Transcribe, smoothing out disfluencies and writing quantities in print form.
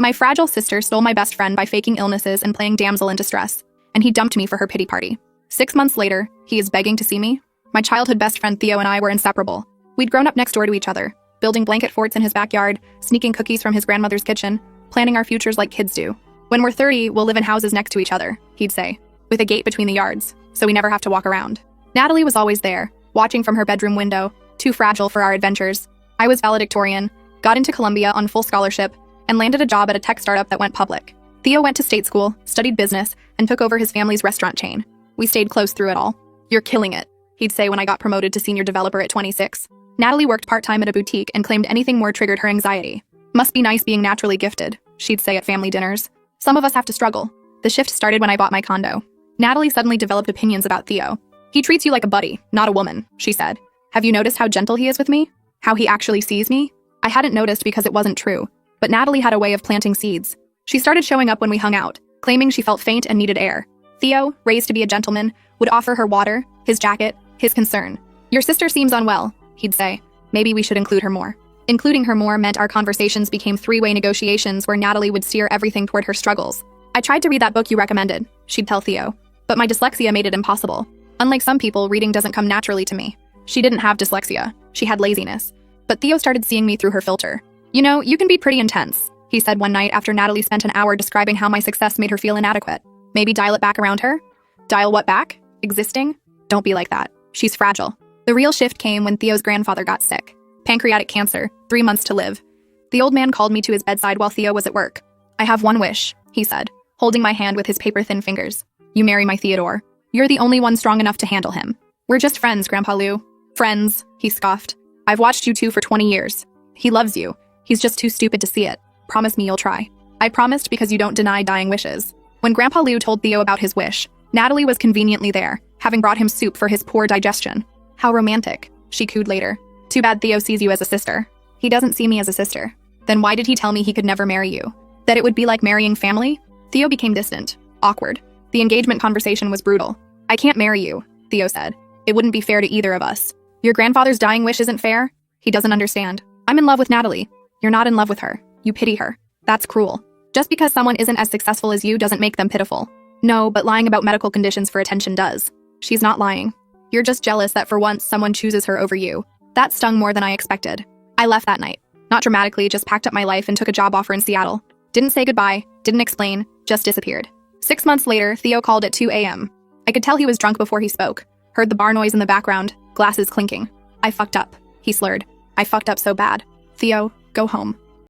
My fragile sister stole my best friend by faking illnesses and playing damsel in distress, and he dumped me for her pity party. 6 months later, he is begging to see me. My childhood best friend Theo and I were inseparable. We'd grown up next door to each other, building blanket forts in his backyard, sneaking cookies from his grandmother's kitchen, planning our futures like kids do. When we're 30, we'll live in houses next to each other, he'd say, with a gate between the yards, so we never have to walk around. Natalie was always there, watching from her bedroom window, too fragile for our adventures. I was valedictorian, got into Columbia on full scholarship, and landed a job at a tech startup that went public. Theo went to state school, studied business, and took over his family's restaurant chain. We stayed close through it all. You're killing it, he'd say when I got promoted to senior developer at 26. Natalie worked part-time at a boutique and claimed anything more triggered her anxiety. Must be nice being naturally gifted, she'd say at family dinners. Some of us have to struggle. The shift started when I bought my condo. Natalie suddenly developed opinions about Theo. He treats you like a buddy, not a woman, she said. Have you noticed how gentle he is with me? How he actually sees me? I hadn't noticed because it wasn't true, but Natalie had a way of planting seeds. She started showing up when we hung out, claiming she felt faint and needed air. Theo, raised to be a gentleman, would offer her water, his jacket, his concern. Your sister seems unwell, he'd say. Maybe we should include her more. Including her more meant our conversations became three-way negotiations where Natalie would steer everything toward her struggles. I tried to read that book you recommended, she'd tell Theo, but my dyslexia made it impossible. Unlike some people, reading doesn't come naturally to me. She didn't have dyslexia, she had laziness. But Theo started seeing me through her filter. You know, you can be pretty intense, he said one night after Natalie spent an hour describing how my success made her feel inadequate. Maybe dial it back around her? Dial what back? Existing? Don't be like that. She's fragile. The real shift came when Theo's grandfather got sick. Pancreatic cancer, 3 months to live. The old man called me to his bedside while Theo was at work. I have one wish, he said, holding my hand with his paper-thin fingers. You marry my Theodore. You're the only one strong enough to handle him. We're just friends, Grandpa Lou. Friends, he scoffed. I've watched you two for 20 years. He loves you. He's just too stupid to see it. Promise me you'll try. I promised because you don't deny dying wishes. When Grandpa Lou told Theo about his wish, Natalie was conveniently there, having brought him soup for his poor digestion. How romantic, she cooed later. Too bad Theo sees you as a sister. He doesn't see me as a sister. Then why did he tell me he could never marry you? That it would be like marrying family? Theo became distant, awkward. The engagement conversation was brutal. I can't marry you, Theo said. It wouldn't be fair to either of us. Your grandfather's dying wish isn't fair? He doesn't understand. I'm in love with Natalie. You're not in love with her. You pity her. That's cruel. Just because someone isn't as successful as you doesn't make them pitiful. No, but lying about medical conditions for attention does. She's not lying. You're just jealous that for once someone chooses her over you. That stung more than I expected. I left that night. Not dramatically, just packed up my life and took a job offer in Seattle. Didn't say goodbye, didn't explain, just disappeared. 6 months later, Theo called at 2 a.m. I could tell he was drunk before he spoke. Heard the bar noise in the background, glasses clinking. I fucked up, he slurred. I fucked up so bad. Theo, go home.